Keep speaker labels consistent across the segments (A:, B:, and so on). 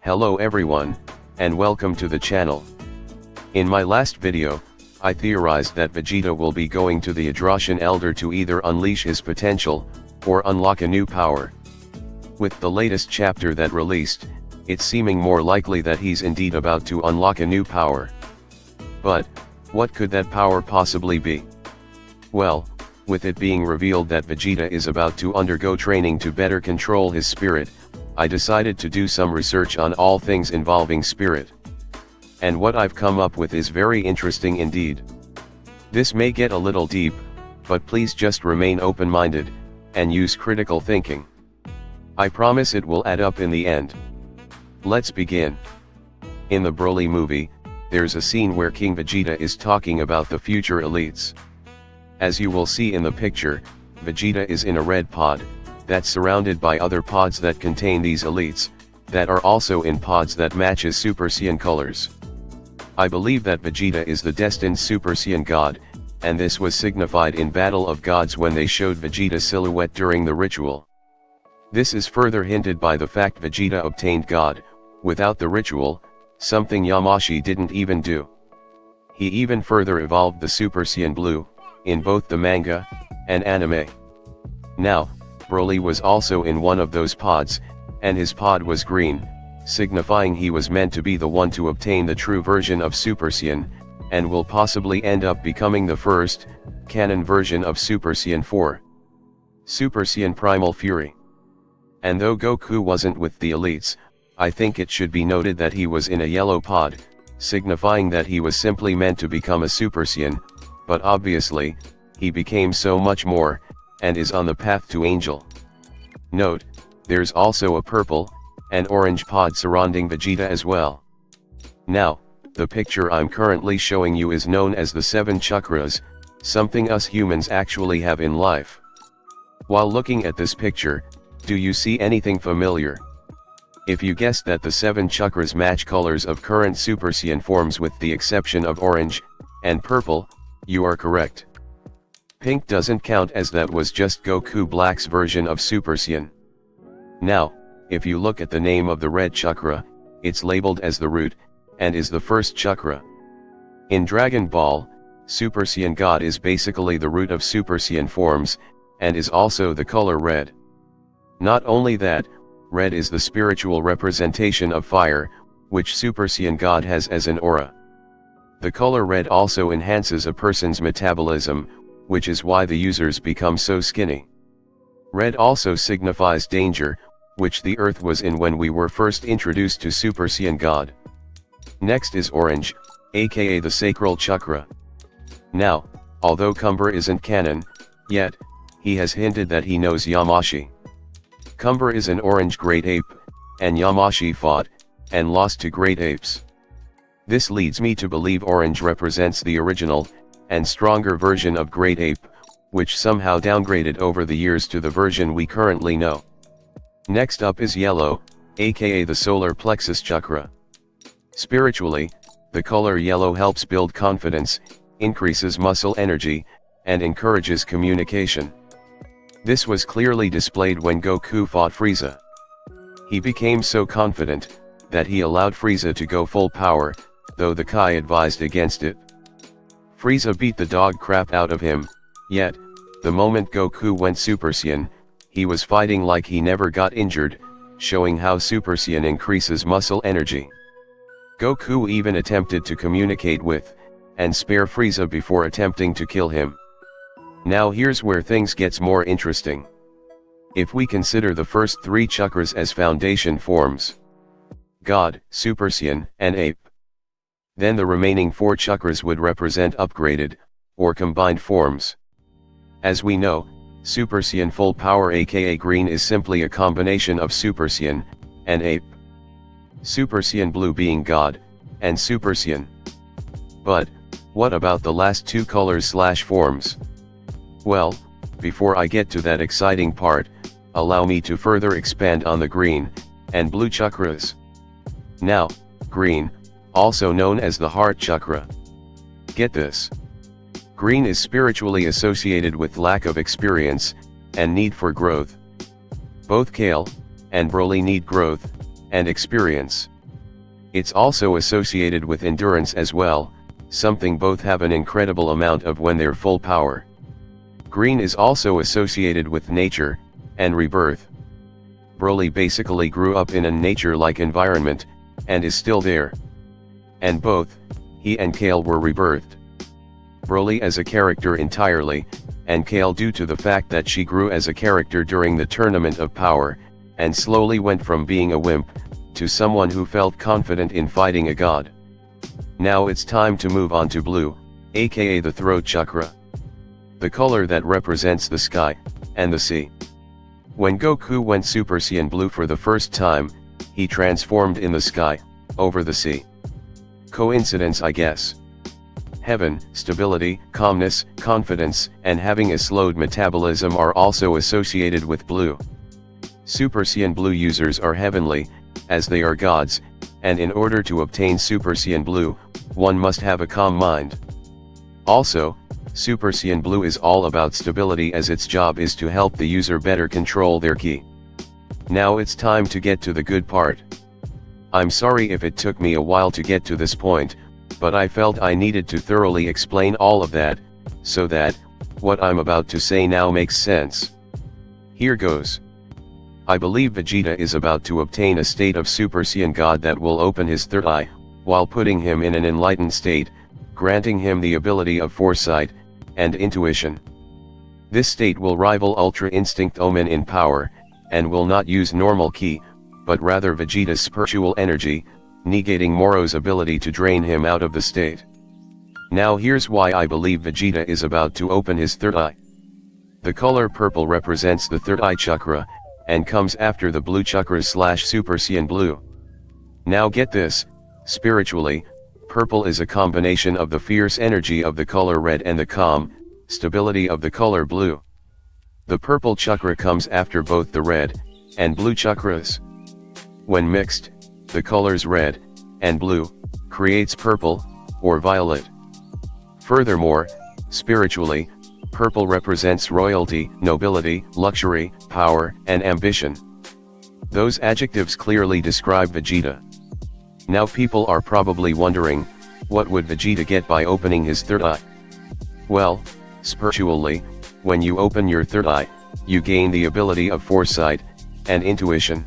A: Hello everyone, and welcome to the channel. In my last video, I theorized that Vegeta will be going to the Adrashan Elder to either unleash his potential, or unlock a new power. With the latest chapter that released, it's seeming more likely that he's indeed about to unlock a new power. But, what could that power possibly be? Well, with it being revealed that Vegeta is about to undergo training to better control his spirit, I decided to do some research on all things involving spirit. And what I've come up with is very interesting indeed. This may get a little deep, but please just remain open-minded, and use critical thinking. I promise it will add up in the end. Let's begin. In the Broly movie, there's a scene where King Vegeta is talking about the future elites. As you will see in the picture, Vegeta is in a red pod, that's surrounded by other pods that contain these elites, that are also in pods that matches Super Saiyan colors. I believe that Vegeta is the destined Super Saiyan God, and this was signified in Battle of Gods when they showed Vegeta's silhouette during the ritual. This is further hinted by the fact Vegeta obtained God, without the ritual, something Yamashi didn't even do. He even further evolved the Super Saiyan Blue, in both the manga, and anime. Now, Broly was also in one of those pods, and his pod was green, signifying he was meant to be the one to obtain the true version of Super Saiyan, and will possibly end up becoming the first, canon version of Super Saiyan 4. Super Saiyan Primal Fury. And though Goku wasn't with the elites, I think it should be noted that he was in a yellow pod, signifying that he was simply meant to become a Super Saiyan, but obviously, he became so much more, and is on the path to Angel. Note, there's also a purple, and orange pod surrounding Vegeta as well. Now, the picture I'm currently showing you is known as the 7 chakras, something us humans actually have in life. While looking at this picture, do you see anything familiar? If you guessed that the 7 chakras match colors of current Super Saiyan forms with the exception of orange, and purple, you are correct. Pink doesn't count as that was just Goku Black's version of Super Saiyan. Now, if you look at the name of the red chakra, it's labeled as the root, and is the first chakra. In Dragon Ball, Super Saiyan God is basically the root of Super Saiyan forms, and is also the color red. Not only that, red is the spiritual representation of fire, which Super Saiyan God has as an aura. The color red also enhances a person's metabolism, which is why the users become so skinny. Red also signifies danger, which the Earth was in when we were first introduced to Super Saiyan God. Next is orange, aka the sacral chakra. Now, although Cumber isn't canon, yet, he has hinted that he knows Yamashi. Cumber is an orange great ape, and Yamashi fought, and lost to great apes. This leads me to believe orange represents the original, and stronger version of Great Ape, which somehow downgraded over the years to the version we currently know. Next up is yellow, aka the solar plexus chakra. Spiritually, the color yellow helps build confidence, increases muscle energy, and encourages communication. This was clearly displayed when Goku fought Frieza. He became so confident, that he allowed Frieza to go full power, though the Kai advised against it. Frieza beat the dog crap out of him, yet, the moment Goku went Super Saiyan, he was fighting like he never got injured, showing how Super Saiyan increases muscle energy. Goku even attempted to communicate with, and spare Frieza before attempting to kill him. Now here's where things gets more interesting. If we consider the first 3 chakras as foundation forms, God, Super Saiyan, and Ape, then the remaining 4 chakras would represent upgraded, or combined forms. As we know, Super Saiyan Full Power aka Green is simply a combination of Super Saiyan, and Ape. Super Saiyan Blue being God, and Super Saiyan. But, what about the last 2 colors/forms? Well, before I get to that exciting part, allow me to further expand on the green, and blue chakras. Now, green, also known as the heart chakra. Get this. Green is spiritually associated with lack of experience, and need for growth. Both Kale and Broly need growth and experience. It's also associated with endurance as well, something both have an incredible amount of when they're full power. Green is also associated with nature, and rebirth. Broly basically grew up in a nature-like environment, and is still there. And both, he and Kale were rebirthed. Broly as a character entirely, and Kale due to the fact that she grew as a character during the Tournament of Power, and slowly went from being a wimp, to someone who felt confident in fighting a god. Now it's time to move on to blue, aka the throat chakra. The color that represents the sky, and the sea. When Goku went Super Saiyan Blue for the first time, he transformed in the sky, over the sea. Coincidence, I guess. Heaven, stability, calmness, confidence, and having a slowed metabolism are also associated with blue. Super Saiyan Blue users are heavenly, as they are gods, and in order to obtain Super Saiyan Blue, one must have a calm mind. Also, Super Saiyan Blue is all about stability, as its job is to help the user better control their ki. Now it's time to get to the good part. I'm sorry if it took me a while to get to this point, but I felt I needed to thoroughly explain all of that, so that, what I'm about to say now makes sense. Here goes. I believe Vegeta is about to obtain a state of Super Saiyan God that will open his third eye, while putting him in an enlightened state, granting him the ability of foresight, and intuition. This state will rival Ultra Instinct Omen in power, and will not use normal ki, but rather Vegeta's spiritual energy, negating Moro's ability to drain him out of the state. Now here's why I believe Vegeta is about to open his third eye. The color purple represents the third eye chakra, and comes after the blue chakras / Super Saiyan Blue. Now get this, spiritually, purple is a combination of the fierce energy of the color red and the calm, stability of the color blue. The purple chakra comes after both the red, and blue chakras. When mixed, the colors red, and blue, creates purple, or violet. Furthermore, spiritually, purple represents royalty, nobility, luxury, power, and ambition. Those adjectives clearly describe Vegeta. Now people are probably wondering, what would Vegeta get by opening his third eye? Well, spiritually, when you open your third eye, you gain the ability of foresight, and intuition.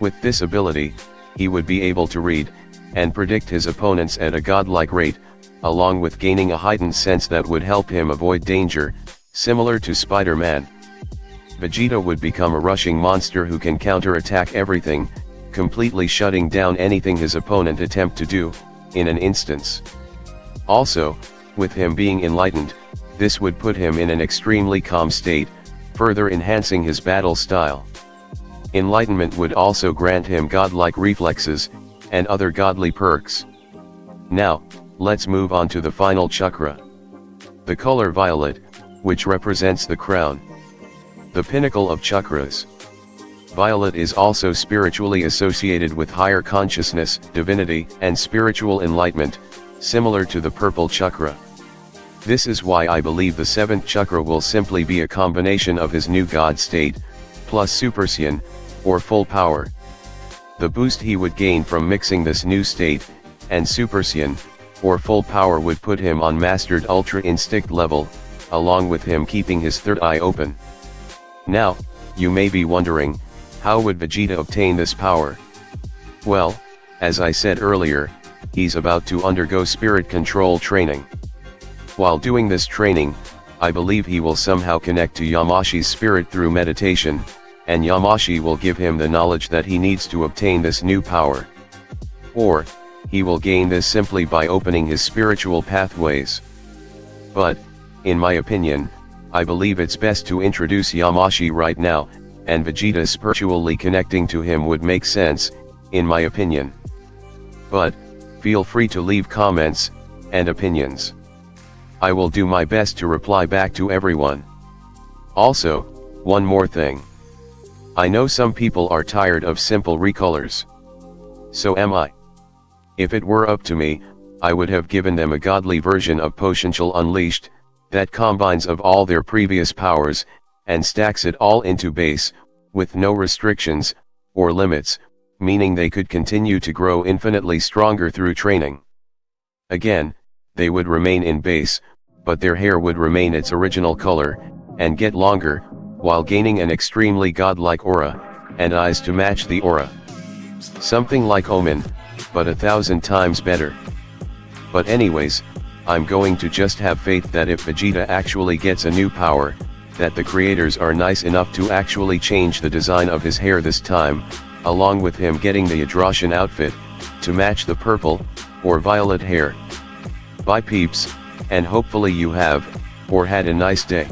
A: With this ability, he would be able to read, and predict his opponents at a godlike rate, along with gaining a heightened sense that would help him avoid danger, similar to Spider-Man. Vegeta would become a rushing monster who can counter-attack everything, completely shutting down anything his opponent attempt to do, in an instance. Also, with him being enlightened, this would put him in an extremely calm state, further enhancing his battle style. Enlightenment would also grant him godlike reflexes, and other godly perks. Now, let's move on to the final chakra. The color violet, which represents the crown. The pinnacle of chakras. Violet is also spiritually associated with higher consciousness, divinity, and spiritual enlightenment, similar to the purple chakra. This is why I believe the seventh chakra will simply be a combination of his new god state, plus Super Saiyan, or full power. The boost he would gain from mixing this new state, and Super Saiyan, or full power would put him on mastered Ultra Instinct level, along with him keeping his third eye open. Now, you may be wondering, how would Vegeta obtain this power? Well, as I said earlier, he's about to undergo spirit control training. While doing this training, I believe he will somehow connect to Yamashi's spirit through meditation, and Yamashi will give him the knowledge that he needs to obtain this new power. Or, he will gain this simply by opening his spiritual pathways. But, in my opinion, I believe it's best to introduce Yamashi right now, and Vegeta spiritually connecting to him would make sense, in my opinion. But, feel free to leave comments, and opinions. I will do my best to reply back to everyone. Also, one more thing. I know some people are tired of simple recolors. So am I. If it were up to me, I would have given them a godly version of Potential Unleashed, that combines of all their previous powers, and stacks it all into base, with no restrictions, or limits, meaning they could continue to grow infinitely stronger through training. Again, they would remain in base, but their hair would remain its original color, and get longer, while gaining an extremely godlike aura, and eyes to match the aura. Something like Omen, but 1,000 times better. But anyways, I'm going to just have faith that if Vegeta actually gets a new power, that the creators are nice enough to actually change the design of his hair this time, along with him getting the Adrashan outfit, to match the purple, or violet hair. Bye peeps, and hopefully you have, or had a nice day.